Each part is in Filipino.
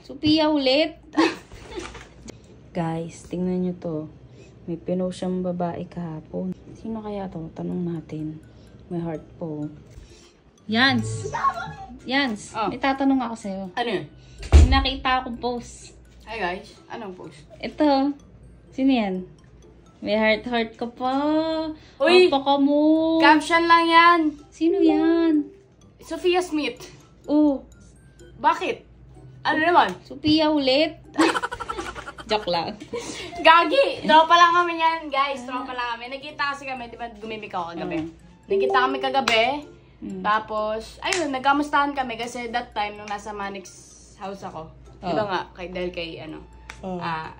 Sophia ulit. Guys, tingnan nyo to. May pinost siyang babae kahapon. Sino kaya to? Tanong natin. May heart po. Yans! Yans, may tatanong ako sa'yo. Ano yun? May nakita akong post. Hi guys, anong post? Ito. Sino yan? May heart ka pa. Uy! Apa ka mo. Caption lang yan. Sino yan? Sophia Smith. Oh. Bakit? Ano naman? Sophia ulit. Joke lang. Gagi! Tropa lang kami yan, guys. Tropa lang kami. Nagkita kasi kami, di ba gumimik ako kagabi? Nagkita kami kagabi. Tapos, ayun, nagkamustahan kami kasi that time, nung nasa Manix house ako. Di ba nga, dahil kay,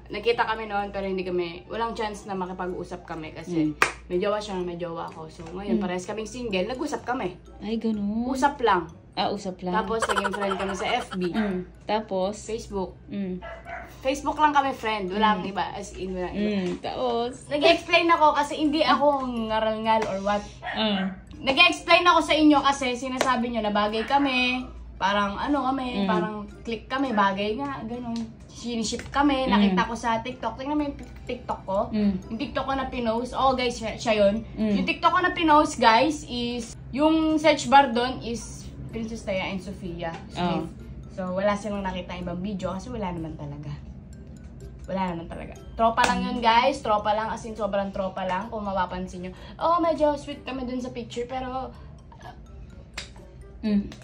nagkita kami noon pero hindi kami, walang chance na makipag-usap kami kasi may jowa siya, may jowa ako. So, ngayon, parehas kaming single, nag-usap kami. Ay, ganun. Usap lang. Usap lang. Tapos, naging friend kami sa FB. Tapos? Facebook. Facebook lang kami friend. Walang iba. As in, walang iba. Tapos? Nag-explain ako kasi hindi ako ngaral-ngal or what. Nag-explain ako sa inyo kasi sinasabi nyo na bagay kami. Parang ano kami, parang click kami, bagay nga, ganun. Siniship kami, nakita ko sa TikTok. Tingnan mo yung TikTok ko. Yung TikTok ko na pinost. Oh guys, siya yun. Yung TikTok ko na pinost, guys, is yung search bar doon is Princess Taya and Sophia Smith. So, wala silang nakita ibang video kasi wala naman talaga. Wala naman talaga. Tropa lang yun, guys. Tropa lang. As in, sobrang tropa lang. Kung mapapansin nyo. Oo, medyo sweet kami dun sa picture. Pero,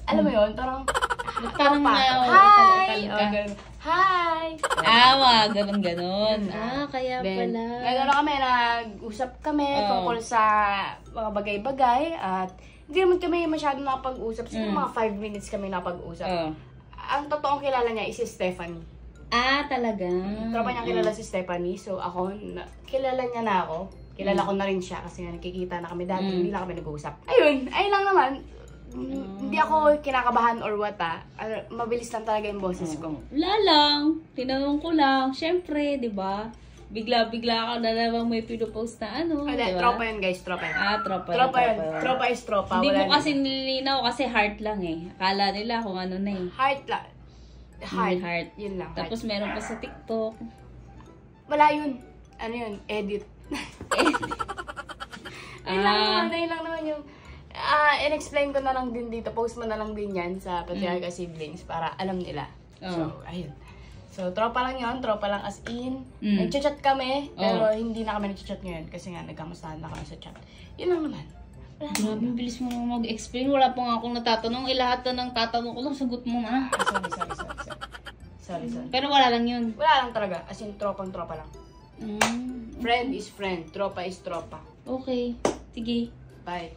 alam mo yun? Parang hi! Hi! Ganun. Kaya pala. Nagano kami, nag-usap kami tungkol sa mga bagay-bagay. At hindi naman kami masyado nakapag-usap. Siguro mga 5 minutes kami nakapag-usap. Ang totoong kilala niya is si Stephanie. Talaga? Tropa niya kilala si Stephanie. So ako, kilala niya na ako. Kilala ko na rin siya kasi nakikita na kami dati. Hindi lang kami nag-uusap. Ayun lang naman. Hindi ako kinakabahan or what mabilis lang talaga yung boses ko. Wala lang. Tinanong ko lang. Siyempre, di ba? Bigla-bigla ka na naman may pinupost na ano. Diba? Tropa yun, guys. Tropa yun. Tropa yun. Tropa is tropa. Hindi mo kasi nilinaw kasi heart lang eh. Akala nila kung ano na eh. Heart lang. Heart. Yun lang. Tapos meron pa sa TikTok. Wala yun. Ano yun? Edit. Yun lang naman yung in-explain ko na lang din dito. Post mo na lang din yan sa Patriarcha Siblings para alam nila. So, ayun. So, tropa lang yun. Tropa lang as in. Nag-chat kami, pero hindi na kami nag-chat ngayon kasi nga nagkamustahan na kami sa chat. Yun lang naman. Grabe, bilis mo naman mag-explain. Wala pa nga akong natatanong. Lahat na ng tatanong ko lang, sagot mo na. Sorry. Pero wala lang yun. Wala lang talaga. As in, tropang-tropa lang. Friend is friend. Tropa is tropa. Okay. Sige. Bye.